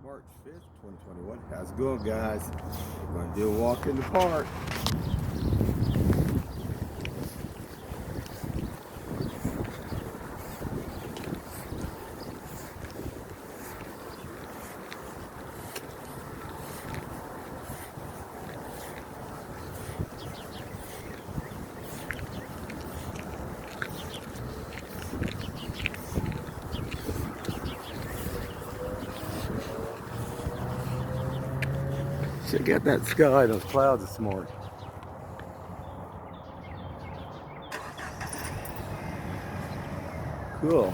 March 5th, 2021. How's it going, guys? We're going to do a walk in the park. Check out that sky, those clouds this morning. Cool.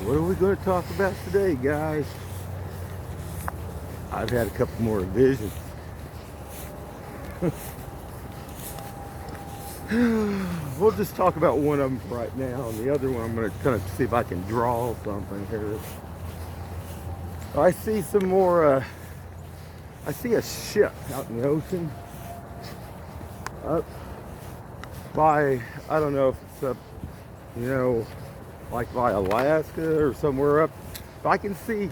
What are we going to talk about today, guys? I've had a couple more visions. We'll just talk about one of them right now, and the other one I'm going to kind of see if I can draw something here. I see some more, I see a ship out in the ocean up by, I don't know if it's up, like by Alaska or somewhere up. But I can see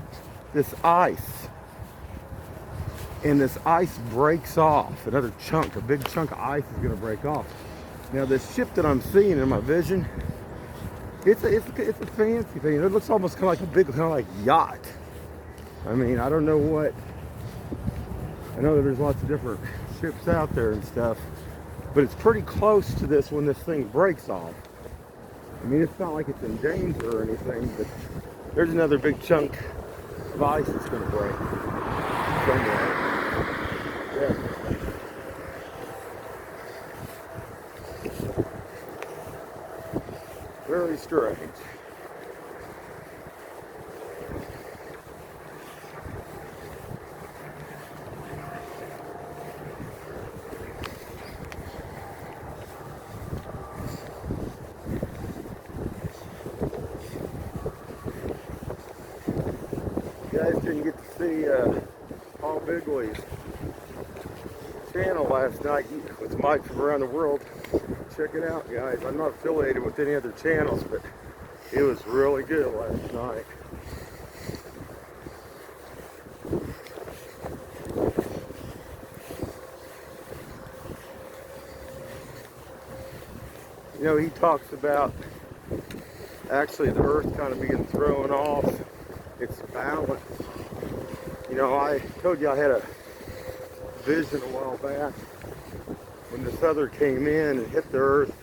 this ice, and this ice breaks off. Another chunk, a big chunk of ice is going to break off. Now this ship that I'm seeing in my vision, it's a fancy thing. It looks almost kind of like a big, kind of like yacht. I mean, I don't know what. I know that there's lots of different ships out there and stuff, but it's pretty close to this when this thing breaks off. I mean, it's not like it's in danger or anything, but there's another big chunk of ice that's going to break somewhere. Yeah. Very strange. You guys didn't get to see Paul Bigley's channel last night with Mike from Around the World. Check it out, guys. I'm not affiliated with any other channels, but it was really good last night. You know, he talks about actually the earth kind of being thrown off its balance. You know, I told you I had a vision a while back when this other came in and hit the earth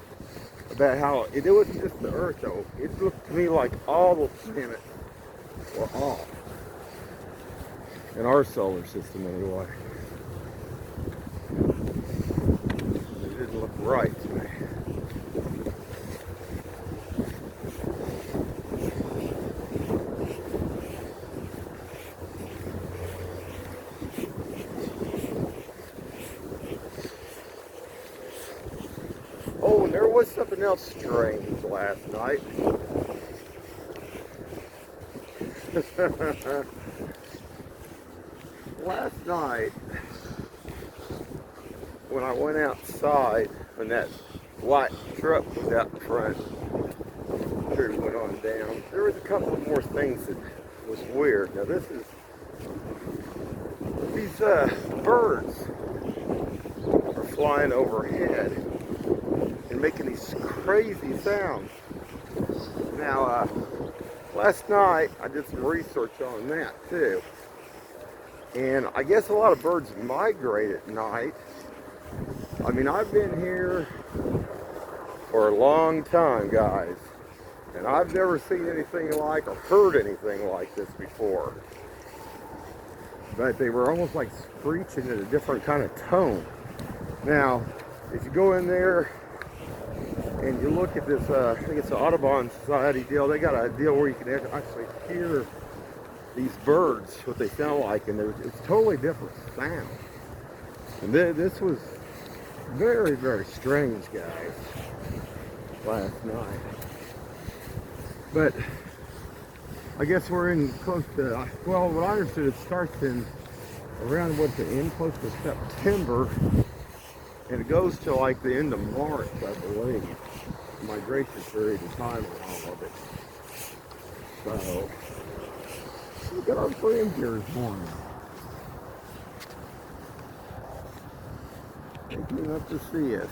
about how it wasn't just the earth though. It looked to me like all the planets were off in our solar system anyway. It didn't look right to me. Oh, and there was something else strange last night. Last night, when I went outside, when that white truck was out in front, sure went on down, there was a couple of more things that was weird. Now this is, these birds are flying overhead and making these crazy sounds. Now, last night I did some research on that too. And I guess a lot of birds migrate at night. I mean, I've been here for a long time, guys, and I've never seen anything like or heard anything like this before. But they were almost like screeching in a different kind of tone. Now, if you go in there And you look at this, I think it's the Audubon Society deal. They got a deal where you can actually hear these birds, what they sound like, and it's totally different sound. And this was very, very strange, guys, last night. But I guess we're in close to, well, what I understood, it starts in around, what's the end, close to September, and it goes to like the end of March, I believe. Migration period of time and all of it. So, look at our friends here this morning. They came up to see us.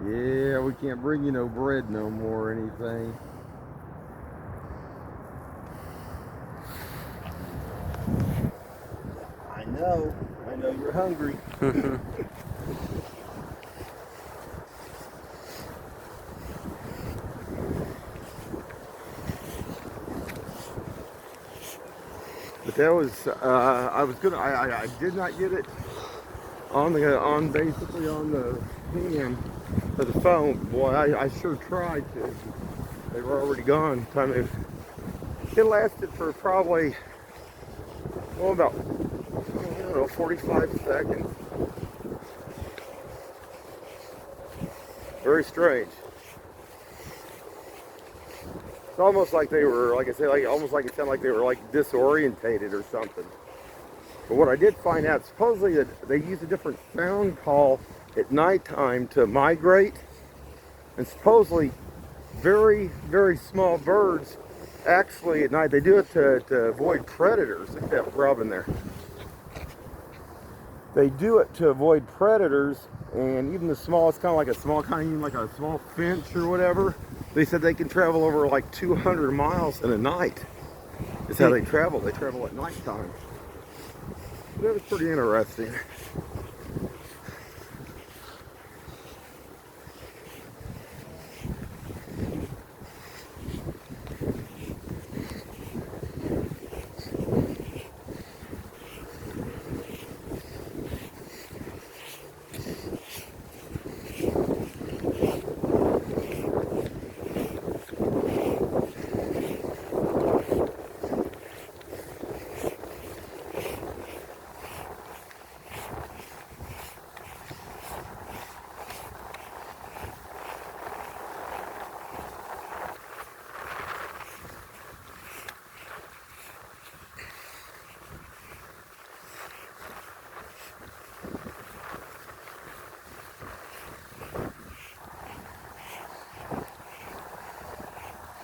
Yeah, we can't bring you no bread no more or anything. I know you're hungry. But that was, I did not get it basically on the hand of the phone. Boy, I sure tried to. They were already gone. It lasted for probably, well, about, I don't know, 45 seconds. Very strange. It's almost like they were, like I said, almost like it sounded like they were like disorientated or something. But what I did find out, supposedly that they use a different sound call at nighttime to migrate, and supposedly very, very small birds actually at night, they do it to avoid predators. Look at that grub in there. They do it to avoid predators, and even the smallest, kind of like a small finch or whatever, they said they can travel over like 200 miles in a night. Is how they travel. They travel at nighttime. That was pretty interesting.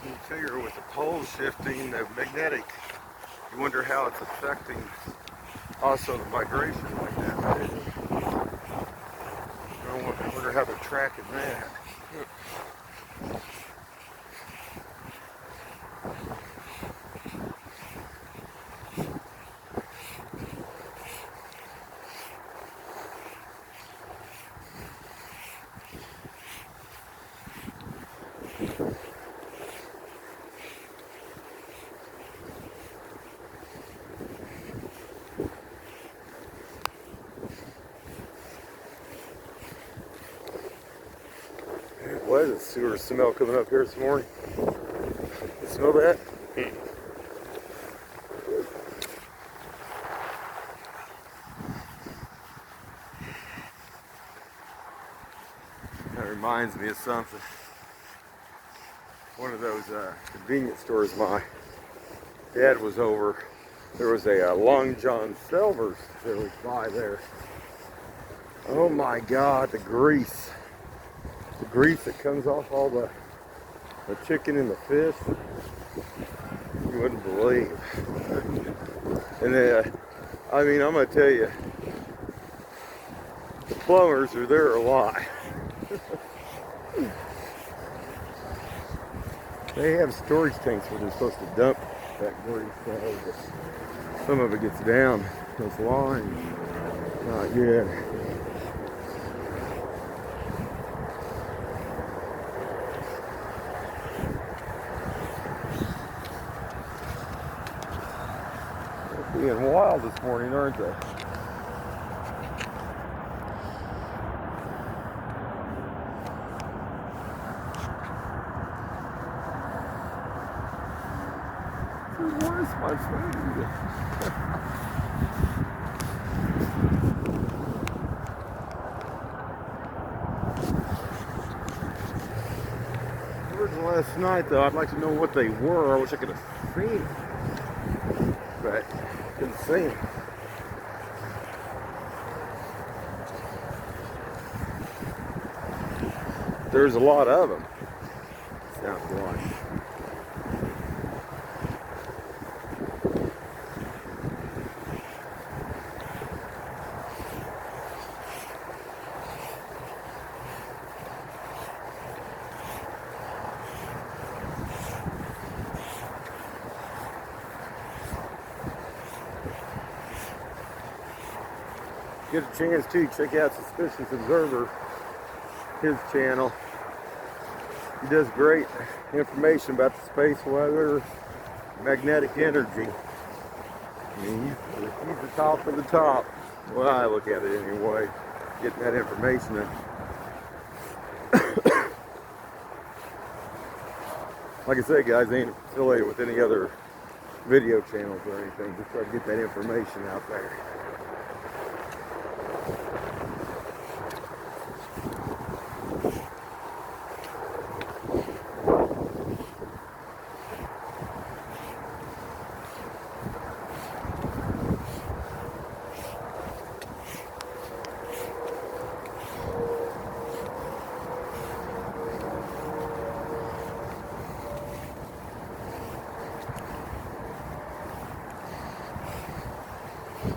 You figure with the poles shifting, the magnetic, you wonder how it's affecting also the migration like that. I wonder how they're tracking that. What is it? Sewer smell coming up here this morning. You smell that? That reminds me of something. One of those convenience stores my dad was over. There was a Long John Silver's that was by there. Oh my God, the grease. The grease that comes off all the chicken and the fish, you wouldn't believe. And I mean, I'm gonna tell you, the plumbers are there a lot. They have storage tanks where they're supposed to dump that grease, but some of it gets down those lines. Not good. Being wild this morning, aren't they? Where's my friend? Last night though, I'd like to know what they were. I wish I could have seen them, but couldn't see them. There's a lot of them, sounds like. Get a chance to check out Suspicious Observer, his channel. He does great information about the space weather, magnetic energy. I mean, he's the top of the top. Well, I look at it anyway, getting that information. Like I said, guys, I ain't affiliated with any other video channels or anything. Just try to get that information out there.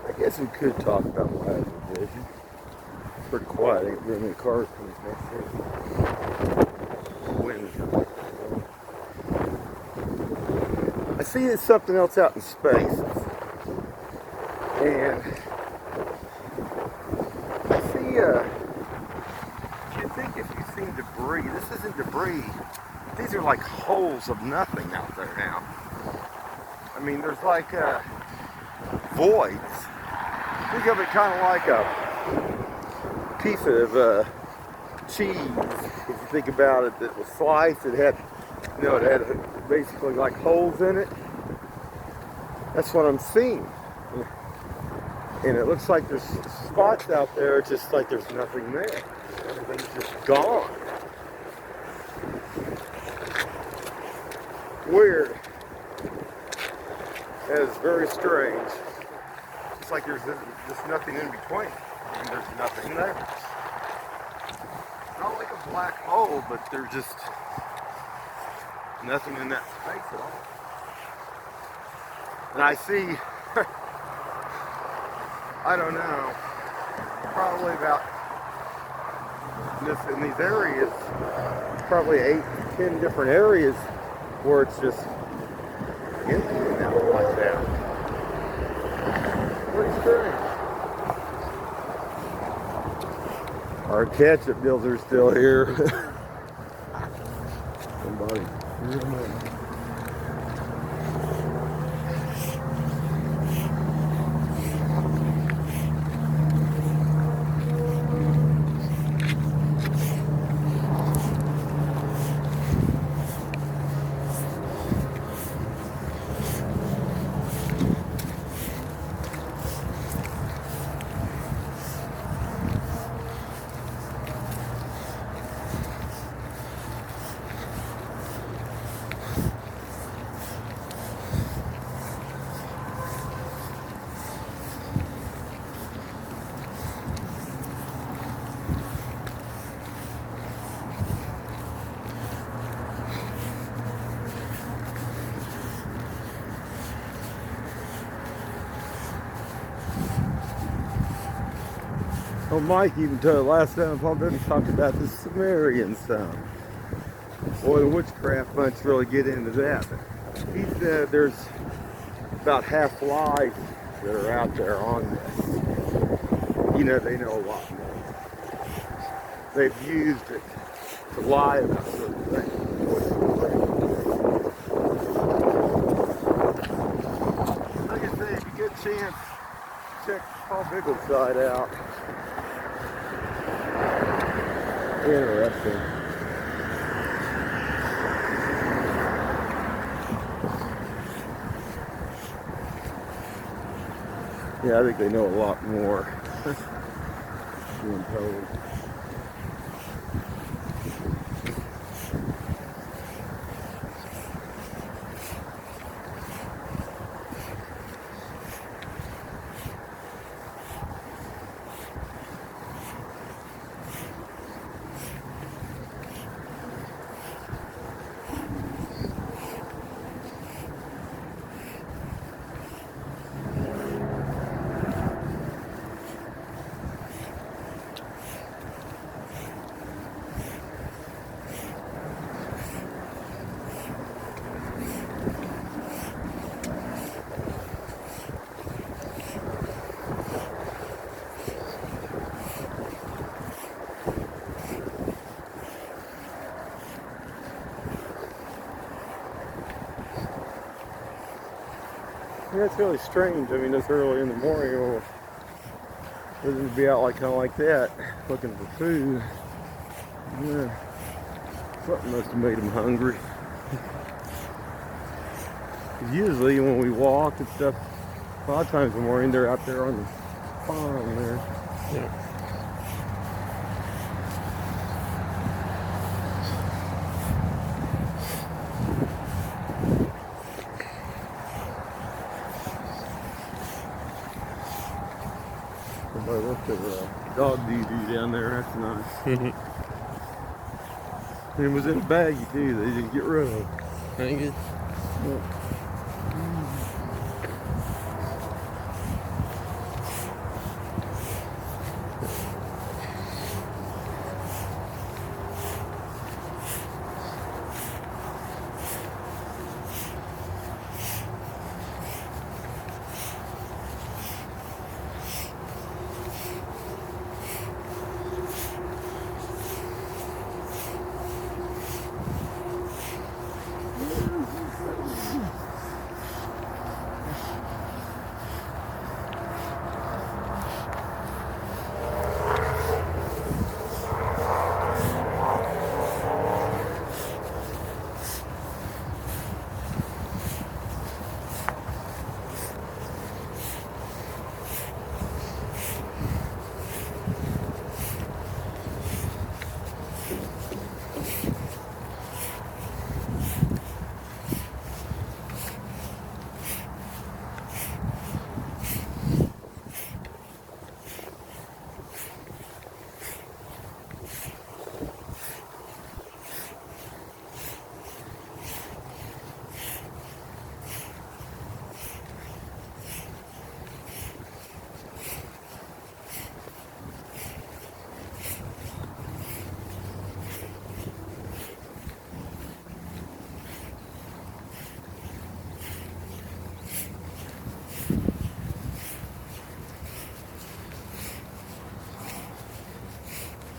I guess we could talk about Live Vision. It's pretty quiet. Ain't really many cars coming past here. Wind. I see there's something else out in space. And I see, you'd think if you've seen debris, this isn't debris. These are like holes of nothing out there now. I mean, there's like voids. Think of it kind of like a piece of cheese. If you think about it, that was sliced. It had, it had basically like holes in it. That's what I'm seeing. And it looks like there's spots out there, just like there's nothing there. Everything's just gone. Weird. That is very strange. It's like there's just nothing in between. I mean, there's nothing there. It's not like a black hole, but there's just nothing in that space at all. And I see, I don't know, probably about in these areas, probably 8 to 10 different areas where it's just empty out like that. Pretty strange. Our ketchup deals are still here. Somebody. Oh, Mike even told last time Paul Dennis talked about the Sumerian stuff. Boy, the witchcraft bunch really get into that. He said there's about half lies that are out there on this. You know, they know a lot more. They've used it to lie about certain things. Like I say, if you get a chance, check Paul Biggles' side out. Interesting. Yeah, I think they know a lot more. Being told. Yeah, it's really strange. I mean, this early in the morning, we'll be out like kind of like that, looking for food. Yeah, something must have made them hungry. Usually, when we walk and stuff, a lot of times in the morning they're out there on the farm there. Yeah. Somebody left a dog doo-doo down there. That's nice. And it was in a baggie too. They didn't get rid of it. Ain't good.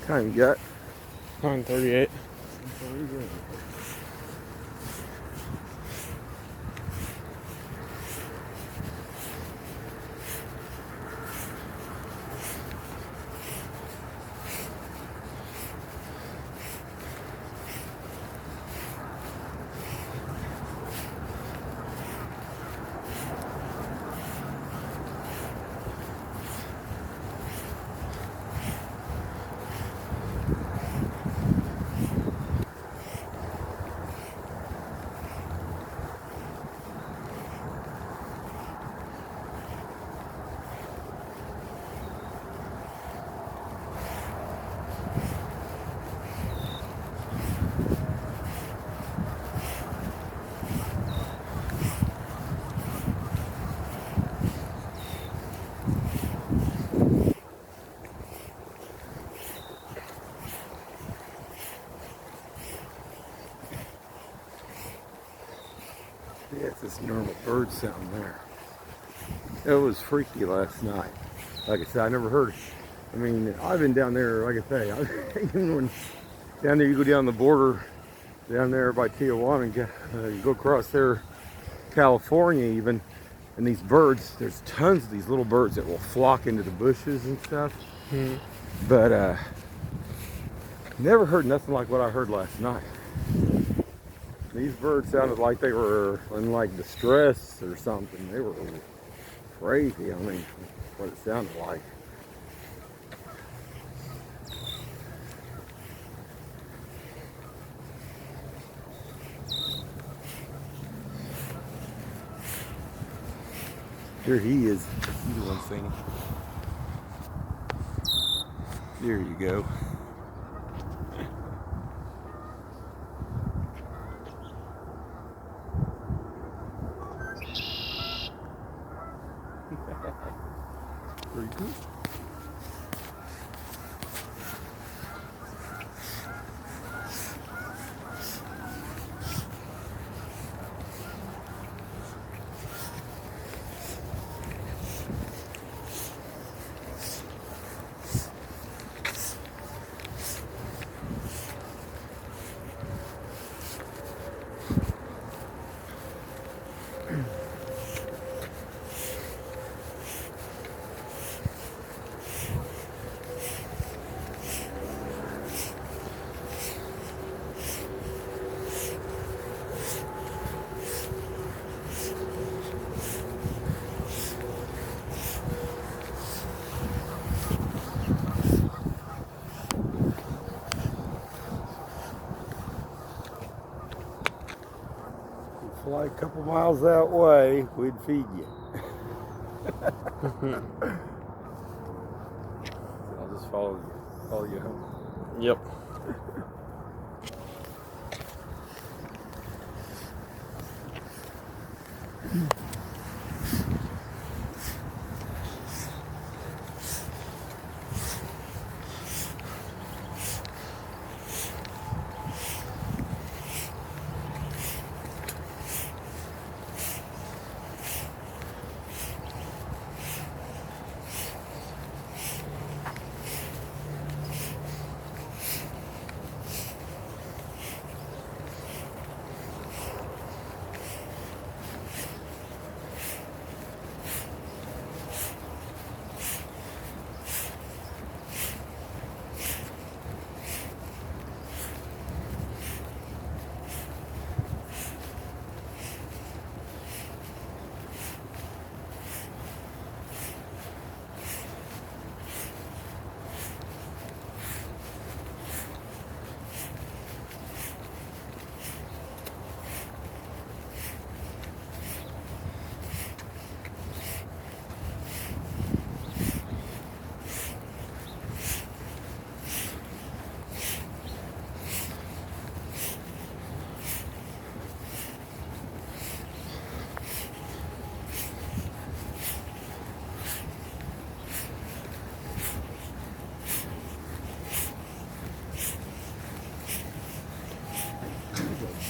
Time you got? 9:38. Yeah, it's this normal bird sound there. It was freaky last night. Like I said, I never heard it. I mean, I've been down there, like I say, even when down there, you go down the border, down there by Tijuana, and you go across there, California even, and these birds, there's tons of these little birds that will flock into the bushes and stuff. But never heard nothing like what I heard last night. These birds sounded like they were in like distress or something. They were crazy. I mean, what it sounded like. Here he is. He's the one singing. There you go. Pretty cool. Fly a couple miles that way, we'd feed you. I'll just follow you home. Yep.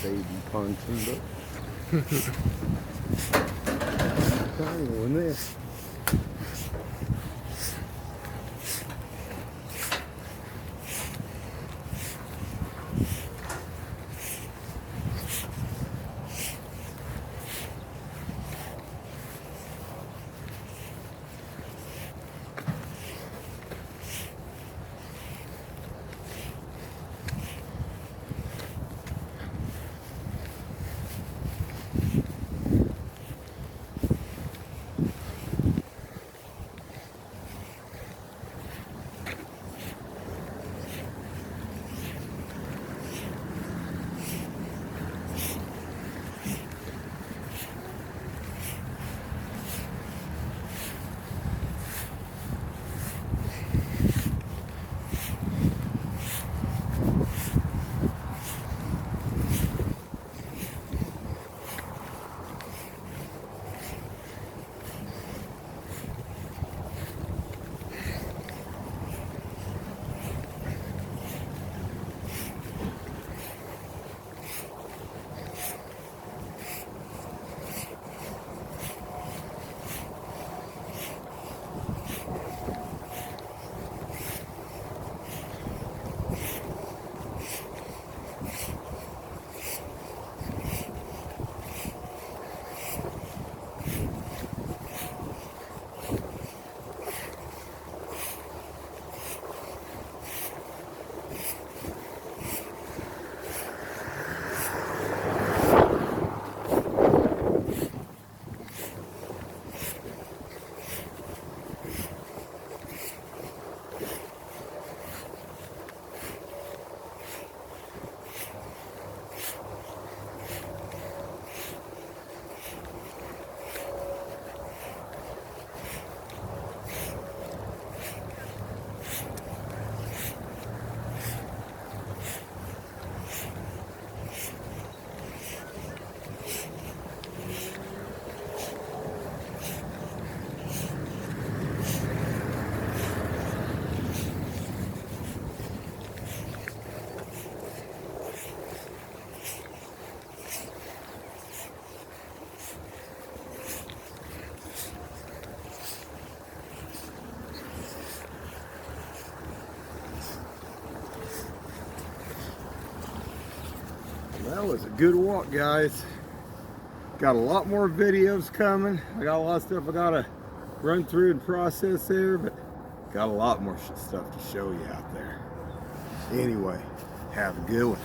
Baby pontoon boat. Tiny one there. That was a good walk, guys. Got a lot more videos coming. I got a lot of stuff I gotta run through and process there, but got a lot more stuff to show you out there. Anyway, have a good one.